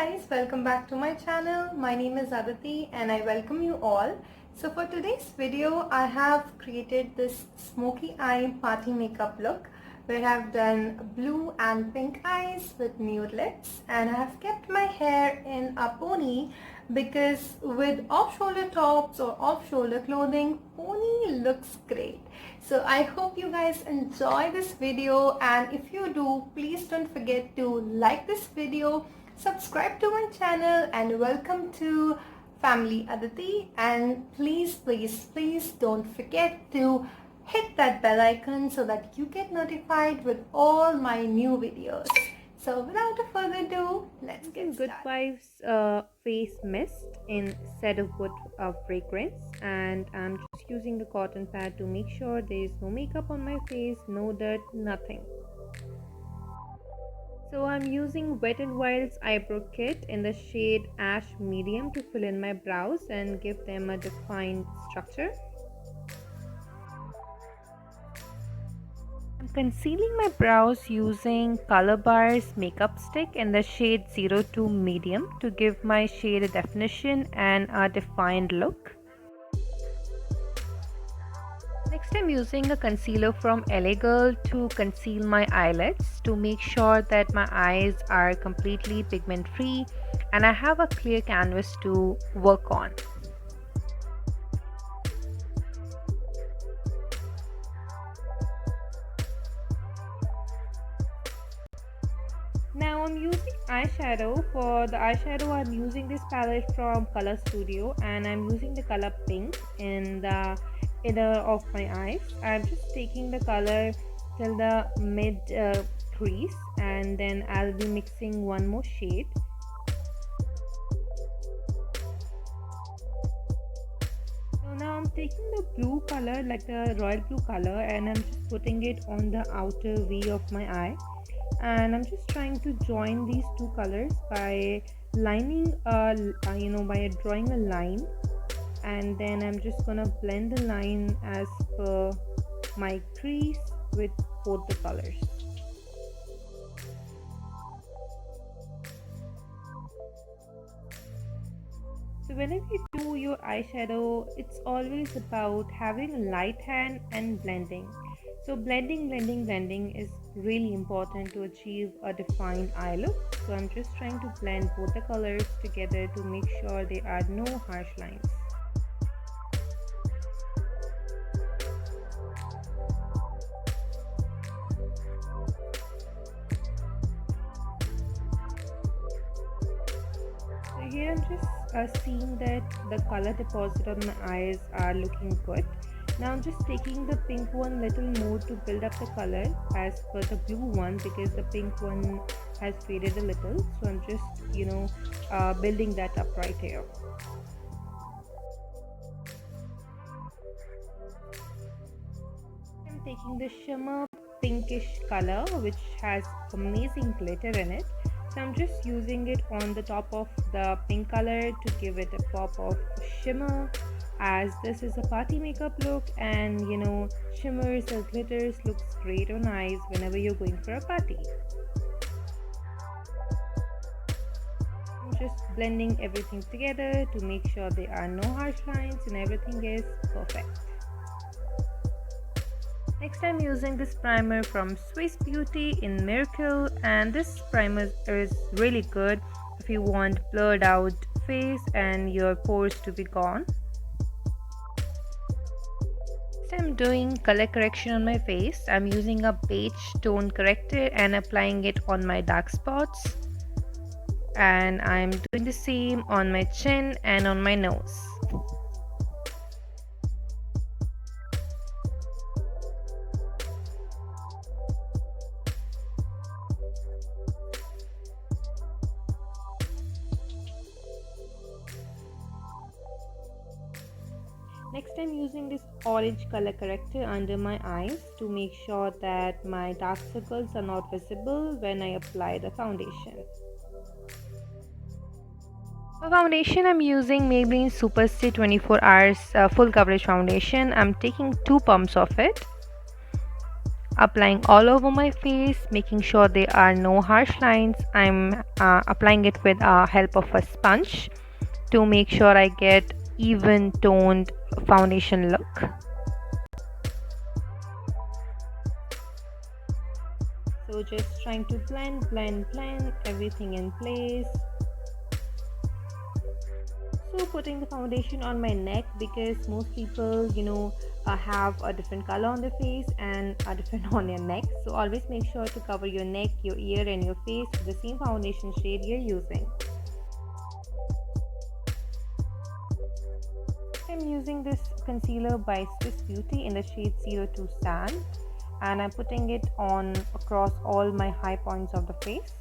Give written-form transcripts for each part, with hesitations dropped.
guys, welcome back to my channel. My name is Aditi and I welcome you all. So for today's video, I have created this smoky eye party makeup look where I have done blue and pink eyes with nude lips, and I have kept my hair in a pony because with off-shoulder tops or off-shoulder clothing, pony looks great. So I hope you guys enjoy this video, and if you do, please don't forget to like this video, subscribe to my channel, and welcome to Family Aditi. And please don't forget to hit that bell icon so that you get notified with all my new videos. So without a further ado, let's get Good started. Vibes face mist in cedarwood fragrance, and I'm just using the cotton pad to make sure there is no makeup on my face, no dirt, nothing. So I'm using Wet n Wild's eyebrow kit in the shade Ash Medium to fill in my brows and give them a defined structure. I'm concealing my brows using Colourbar's makeup stick in the shade 02 Medium to give my shade a definition and a defined look. Next, I'm using a concealer from LA Girl to conceal my eyelids to make sure that my eyes are completely pigment free and I have a clear canvas to work on. Now I'm using eyeshadow. For the eyeshadow, I'm using this palette from Color Studio and I'm using the color pink in the inner of my eyes. I'm just taking the color till the mid crease, and then I'll be mixing one more shade. So now I'm taking the blue color, like the royal blue color, and I'm just putting it on the outer V of my eye. And I'm just trying to join these two colors by lining by drawing a line, and then I'm just gonna blend the line as per my crease with both the colors. So whenever you do your eyeshadow, it's always about having a light hand and blending. So blending is really important to achieve a defined eye look. So I'm just trying to blend both the colors together to make sure there are no harsh lines. So here I'm just seeing that the color deposit on my eyes are looking good. Now I'm just taking the pink one little more to build up the color as per the blue one, because the pink one has faded a little. So I'm just building that up right here. I'm taking the shimmer pinkish color which has amazing glitter in it. So I'm just using it on the top of the pink color to give it a pop of shimmer, as this is a party makeup look, and shimmers or glitters looks great on eyes whenever you're going for a party. I'm just blending everything together to make sure there are no harsh lines and everything is perfect. Next, I'm using this primer from Swissbeauty in Miracle, and this primer is really good if you want blurred out face and your pores to be gone. I'm doing color correction on my face. I'm using a beige tone corrector and applying it on my dark spots, and I'm doing the same on my chin and on my nose. Next, I'm using this orange color corrector under my eyes to make sure that my dark circles are not visible when I apply the foundation. For foundation, I'm using Maybelline Superstay 24 Hours Full Coverage Foundation. I'm taking 2 pumps of it applying all over my face, making sure there are no harsh lines. I'm applying it with help of a sponge to make sure I get even toned foundation look. So just trying to blend everything in place. So putting the foundation on my neck, because most people have a different color on their face and a different on your neck. So always make sure to cover your neck, your ear and your face with the same foundation shade you're using. I'm using this concealer by Swissbeauty in the shade 02 Sand, and I'm putting it on across all my high points of the face.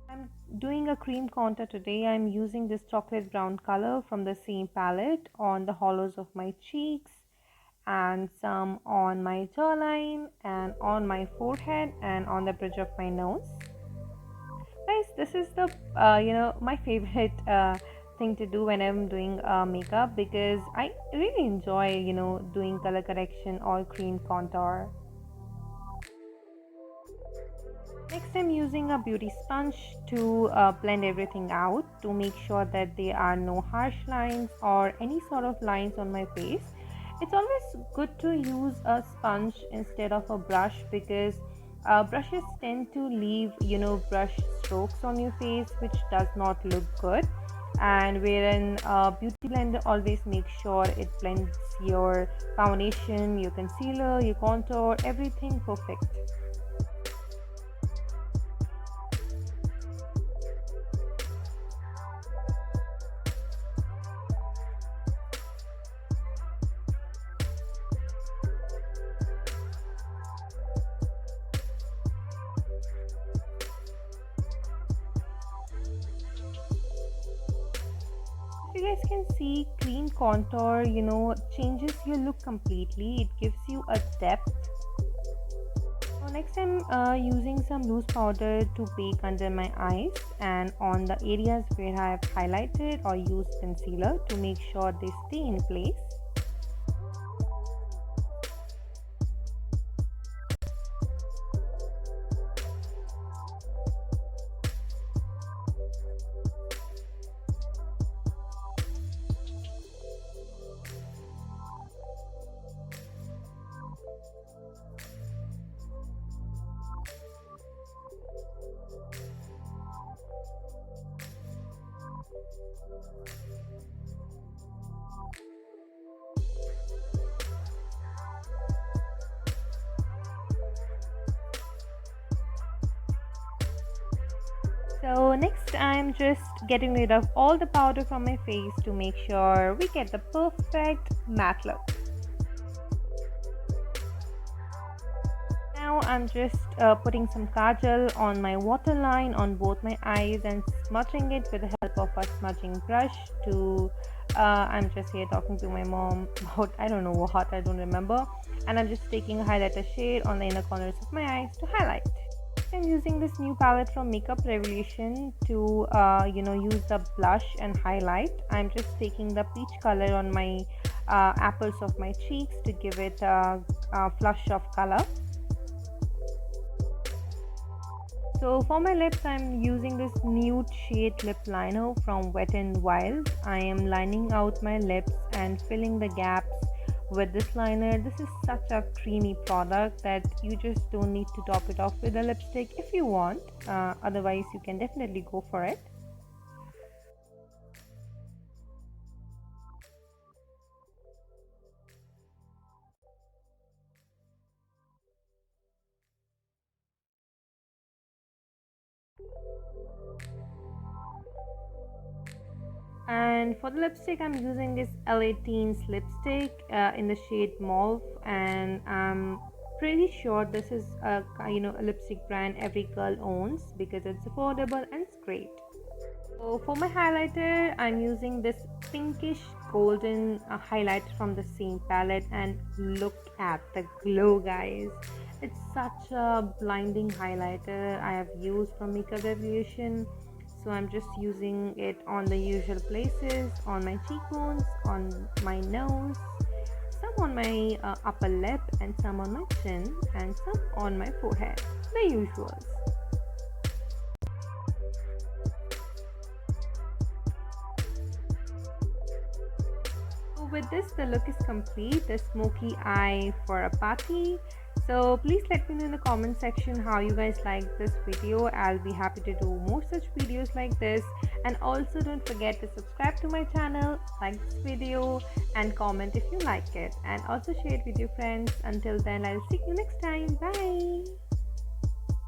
I'm doing a cream contour today. I'm using this chocolate brown color from the same palette on the hollows of my cheeks and some on my jawline and on my forehead and on the bridge of my nose. Guys, this is the my favorite thing to do when I'm doing makeup, because I really enjoy doing color correction or cream contour. Next, I'm using a beauty sponge to blend everything out to make sure that there are no harsh lines or any sort of lines on my face. It's always good to use a sponge instead of a brush, because brushes tend to leave brush strokes on your face, which does not look good. And wherein beauty blender always makes sure it blends your foundation, your concealer, your contour, everything perfect. You guys can see, cream contour changes your look completely. It gives you a depth. So next, I'm using some loose powder to bake under my eyes and on the areas where I have highlighted or used concealer to make sure they stay in place. So next, I'm just getting rid of all the powder from my face to make sure we get the perfect matte look. Now I'm just putting some kajal on my waterline on both my eyes and smudging it with the help of a smudging brush to I'm just here talking to my mom about I don't know what, I don't remember, and I'm just taking a highlighter shade on the inner corners of my eyes to highlight. I'm using this new palette from Makeup Revolution to use the blush and highlight. I'm just taking the peach color on my apples of my cheeks to give it a flush of color. So for my lips, I'm using this nude shade lip liner from Wet n Wild. I am lining out my lips and filling the gaps with this liner. This is such a creamy product that you just don't need to top it off with a lipstick if you want. Otherwise, you can definitely go for it. And for the lipstick, I'm using this LA Teens lipstick in the shade Mauve, and I'm pretty sure this is a lipstick brand every girl owns because it's affordable and it's great. So for my highlighter, I'm using this pinkish golden highlighter from the same palette, and look at the glow, guys. It's such a blinding highlighter I have used from Makeup Revolution. So I'm just using it on the usual places, on my cheekbones, on my nose, some on my upper lip, and some on my chin, and some on my forehead, the usuals. So with this, the look is complete, the smoky eye for a party. So please let me know in the comment section how you guys like this video. I'll be happy to do more such videos like this. And also don't forget to subscribe to my channel, like this video, and comment if you like it, and also share it with your friends. Until then, I'll see you next time. Bye.